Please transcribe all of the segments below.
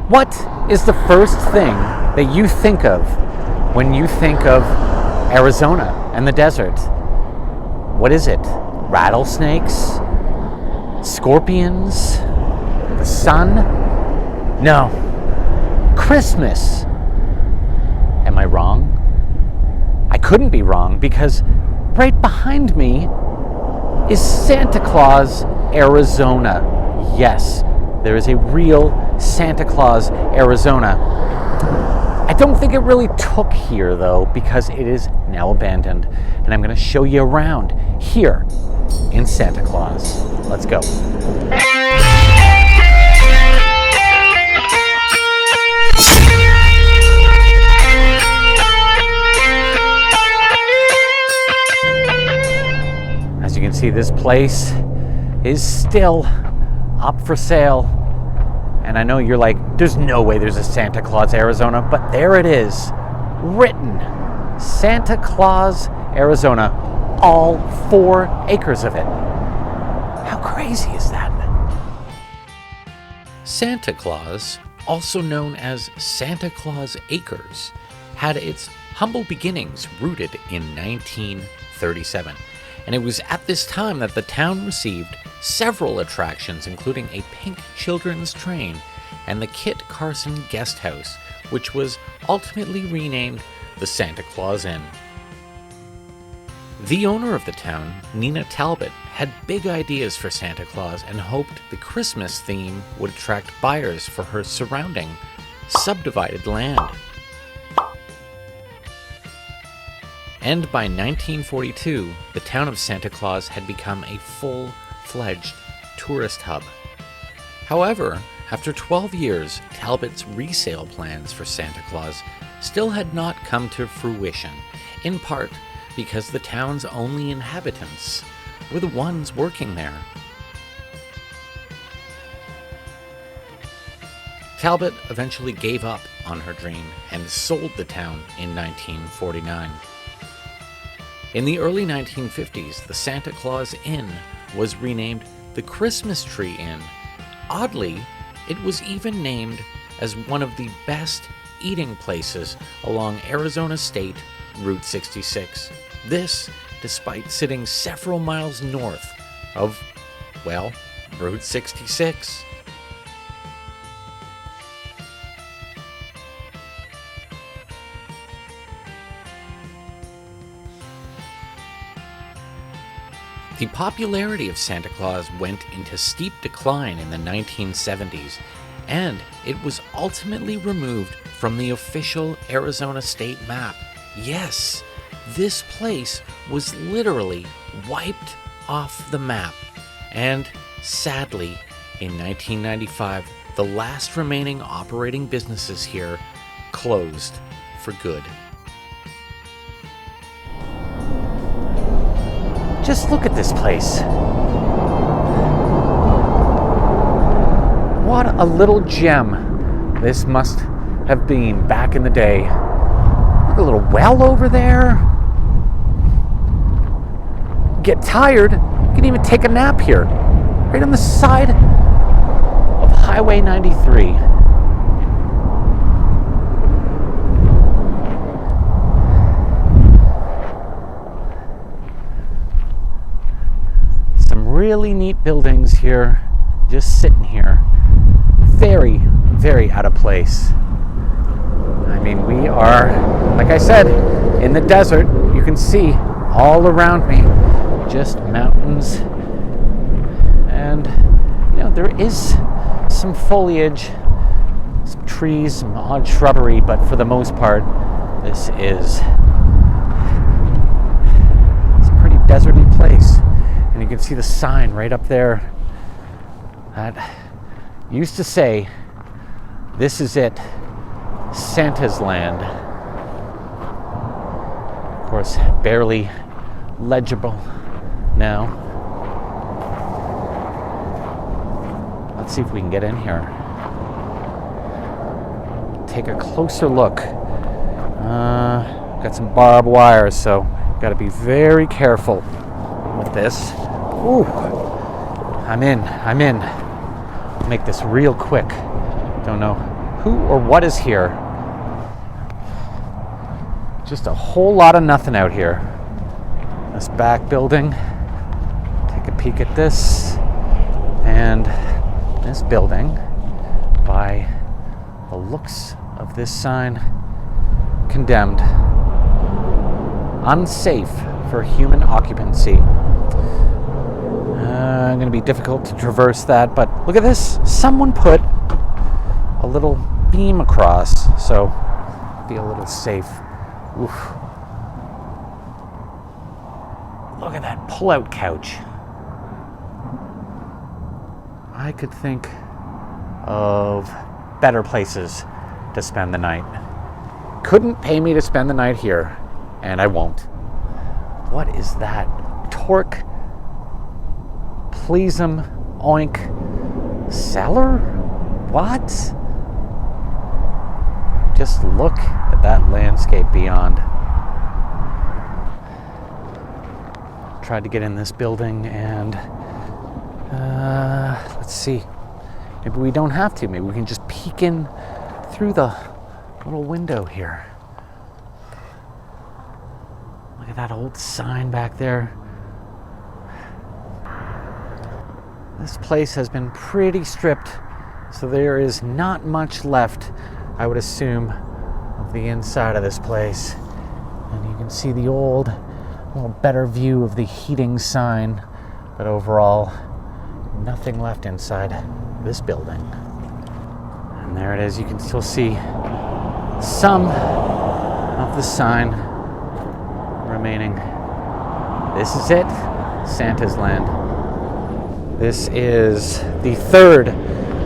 What is the first thing that you think of when you think of Arizona and the desert? What is it? Rattlesnakes? Scorpions? The sun? No. Christmas. Am I wrong? I couldn't be wrong because right behind me is Santa Claus, Arizona. Yes, there is a real Santa Claus, Arizona. I don't think it really took here though, because it is now abandoned. And I'm going to show you around here in Santa Claus. Let's go. As you can see, this place is still up for sale. And I know you're like, there's no way there's a Santa Claus, Arizona, but there it is, written, Santa Claus, Arizona, all 4 acres of it. How crazy is that? Santa Claus, also known as Santa Claus Acres, had its humble beginnings rooted in 1937. And it was at this time that the town received several attractions, including a pink children's train and the Kit Carson Guest House, which was ultimately renamed the Santa Claus Inn. The owner of the town, Nina Talbot, had big ideas for Santa Claus and hoped the Christmas theme would attract buyers for her surrounding subdivided land. And by 1942, the town of Santa Claus had become a full-fledged tourist hub. However, after 12 years, Talbot's resale plans for Santa Claus still had not come to fruition, in part because the town's only inhabitants were the ones working there. Talbot eventually gave up on her dream and sold the town in 1949. In the early 1950s, the Santa Claus Inn was renamed the Christmas Tree Inn. Oddly, it was even named as one of the best eating places along Arizona State Route 66. This, despite sitting several miles north of, well, Route 66. The popularity of Santa Claus went into steep decline in the 1970s, and it was ultimately removed from the official Arizona state map. Yes, this place was literally wiped off the map, and sadly, in 1995, the last remaining operating businesses here closed for good. Just look at this place. What a little gem this must have been back in the day. Look, a little well over there. Get tired, you can even take a nap here. Right on the side of Highway 93. Really neat buildings here, just sitting here. Very, very out of place. I mean, we are, like I said, in the desert. You can see all around me just mountains. And, you know, there is some foliage, some trees, some odd shrubbery, but for the most part, this is a pretty deserty place. And you can see the sign right up there that used to say, "This is it, Santa's land." Of course, barely legible now. Let's see if we can get in here. Take a closer look. Got some barbed wire, so got to be very careful with this. Ooh, I'm in. I'll make this real quick. Don't know Who or what is here? Just a whole lot of nothing out here. This back building. Take a peek at this. And this building, by the looks of this sign, condemned. Unsafe for human occupancy. Going to be difficult to traverse that, but look at this. Someone put a little beam across, so be a little safe. Oof. Look at that pull-out couch. I could think of better places to spend the night. Couldn't pay me to spend the night here, and I won't. What is that? Torque, Pleasum, Oink, Cellar? What? Just look at that landscape beyond. Tried to get in this building and let's see. Maybe we don't have to. Maybe we can just peek in through the little window here. Look at that old sign back there. This place has been pretty stripped, so there is not much left, I would assume, of the inside of this place. And you can see the old, little better view of the heating sign, but overall, nothing left inside this building. And there it is. You can still see some of the sign remaining. This is it, Santa's Land. This is the third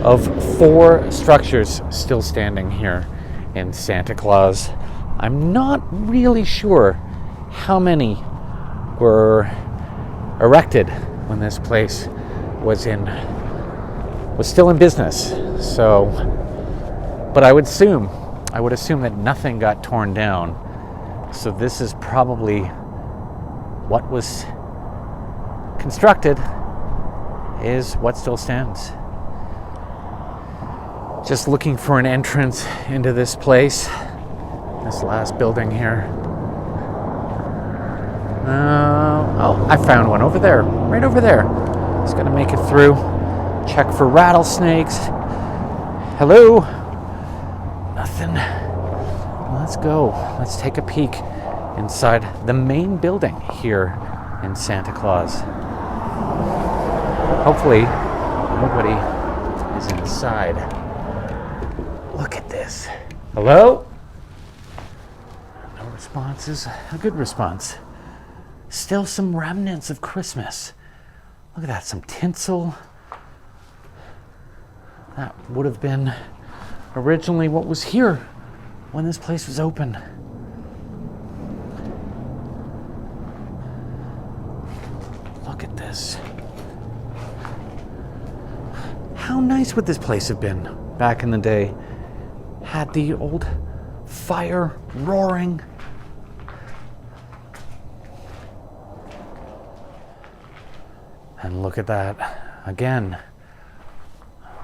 of 4 structures still standing here in Santa Claus. I'm not really sure how many were erected when this place was still in business. So, but I would assume that nothing got torn down. So this is probably what was constructed is what still stands. Just looking for an entrance into this place, this last building here. Oh, I found one over there, right over there. Just gotta make it through. Check for rattlesnakes. Hello? Nothing. Let's go. Let's take a peek inside the main building here in Santa Claus. Hopefully, nobody is inside. Look at this. Hello? No response is a good response. Still some remnants of Christmas. Look at that, some tinsel. That would have been originally what was here when this place was open. Look at this. How nice would this place have been back in the day? Had the old fire roaring. And look at that. Again,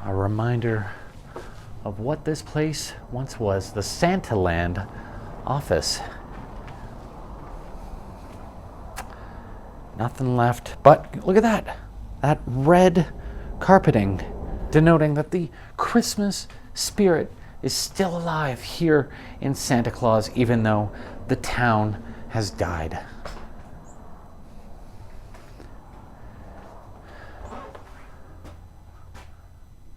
a reminder of what this place once was, the Santa Land office. Nothing left, but look at that. That red carpeting, denoting that the Christmas spirit is still alive here in Santa Claus, even though the town has died.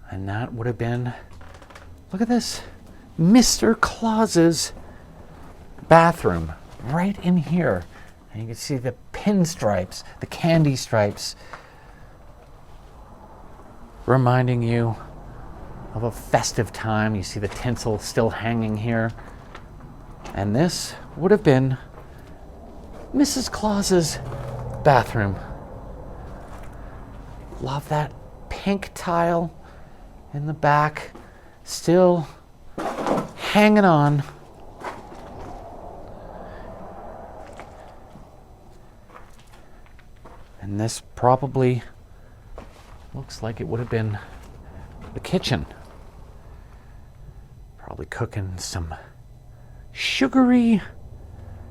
And that would have been, look at this, Mr. Claus's bathroom right in here. And you can see the pinstripes, the candy stripes, reminding you of a festive time. You see the tinsel still hanging here. And this would have been Mrs. Claus's bathroom. Love that pink tile in the back, still hanging on. And this probably looks like it would have been the kitchen. Probably cooking some sugary,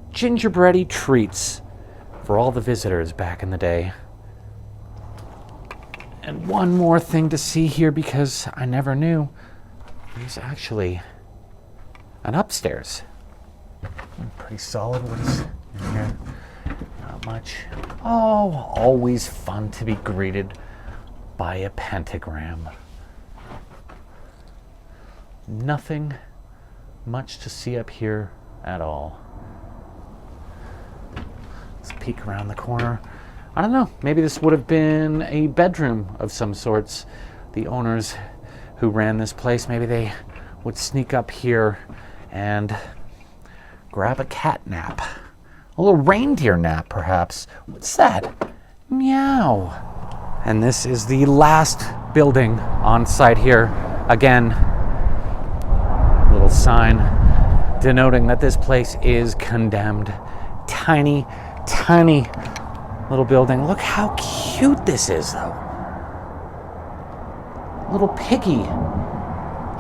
gingerbready treats for all the visitors back in the day. And one more thing to see here, because I never knew, there's actually an upstairs. Pretty solid. What is in here? Not much. Oh, always fun to be greeted by a pentagram. Nothing much to see up here at all. Let's peek around the corner. I don't know, maybe this would have been a bedroom of some sorts. The owners who ran this place, maybe they would sneak up here and grab a cat nap. A little reindeer nap, perhaps. What's that? Meow. And this is the last building on site here. Again, little sign denoting that this place is condemned. Tiny, tiny little building. Look how cute this is, though. Little piggy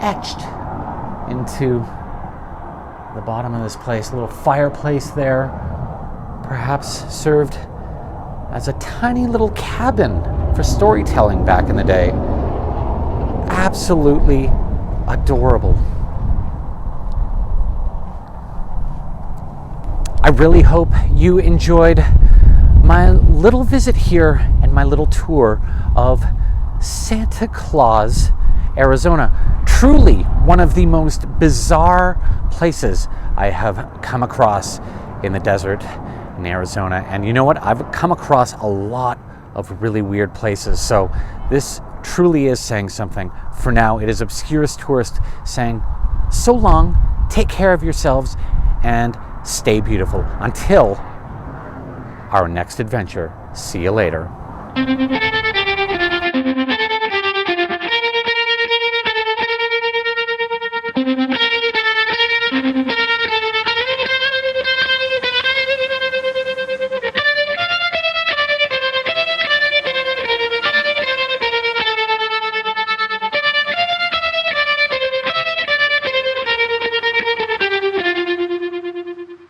etched into the bottom of this place. A little fireplace there, perhaps served as a tiny little cabin for storytelling back in the day. Absolutely adorable. I really hope you enjoyed my little visit here and my little tour of Santa Claus, Arizona. Truly one of the most bizarre places I have come across in the desert in Arizona. And you know what? I've come across a lot of really weird places. So this truly is saying something. For now, it is Obscurist Tourist saying so long, take care of yourselves, and stay beautiful. Until our next adventure. See you later.